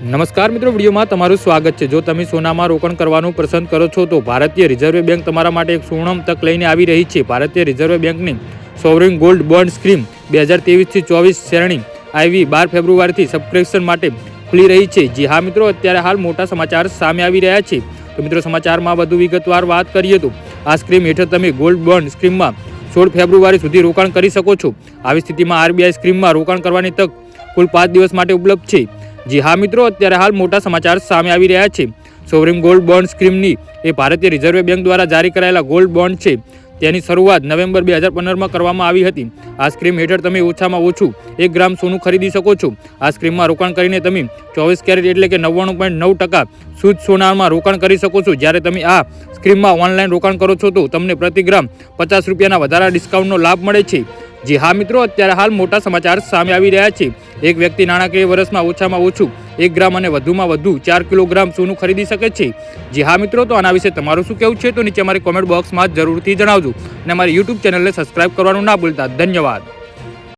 નમસ્કાર મિત્રો, વિડીયોમાં તમારું સ્વાગત છે। જો તમે સોનામાં રોકાણ કરવાનું પસંદ કરો છો તો ભારતીય રિઝર્વ બેંક તમારા માટે એક સુવર્ણ તક લઈને આવી રહી છે। ભારતીય રિઝર્વ બેંકની સોવરિન ગોલ્ડ બોન્ડ સ્કીમ 2023 થી 24 શ્રેણી આવી 12 ફેબ્રુઆરીથી સબસ્ક્રિપ્શન માટે ખુલી રહી છે। જી હા મિત્રો, અત્યારે હાલ મોટા સમાચાર સામે આવી રહ્યા છે। તો મિત્રો, સમાચારમાં વધુ વિગતવાર વાત કરીએ તો આ સ્કીમ હેઠળ તમે ગોલ્ડ બોન્ડ સ્કીમમાં 16 ફેબ્રુઆરી સુધી રોકાણ કરી શકો છો। આવી સ્થિતિમાં આરબીઆઈ સ્કીમમાં રોકાણ કરવાની તક કુલ 5 દિવસ માટે ઉપલબ્ધ છે। જી હા મિત્રો, અત્યારે હાલ મોટા સમાચાર સામે આવી રહ્યા છે। સોવરિન ગોલ્ડ બોન્ડ સ્કીમની એ ભારતીય રિઝર્વ બેંક દ્વારા જારી કરાયેલા ગોલ્ડ બોન્ડ છે। તેની શરૂઆત નવેમ્બર 2015માં કરવામાં આવી હતી। આ સ્કીમ હેઠળ તમે ઓછામાં ઓછું 1 ગ્રામ સોનું ખરીદી શકો છો। આ સ્કીમમાં રોકાણ કરીને તમે 24 કેરેટ એટલે કે 99.9% શુદ્ધ સોનામાં રોકાણ કરી શકો છો। જ્યારે તમે આ સ્કીમમાં ઓનલાઈન રોકાણ કરો છો તો તમને પ્રતિ ગ્રામ 50 રૂપિયાના વધારા ડિસ્કાઉન્ટનો લાભ મળે છે। જી હા મિત્રો, અત્યારે હાલ મોટા સમાચાર સામે આવી રહ્યા છે। એક વ્યક્તિ નાણાકીય વર્ષમાં ઓછામાં ઓછું 1 ગ્રામ અને વધુમાં વધુ 4 કિલોગ્રામ સોનું ખરીદી શકે છે। જી હા મિત્રો, તો આના વિશે તમારું શું કહેવું છે તો નીચે અમારી કોમેન્ટ બોક્સમાં જરૂરથી જણાવજો અને અમારી યુટ્યુબ ચેનલને સબસ્ક્રાઇબ કરવાનું ના ભૂલતા। ધન્યવાદ।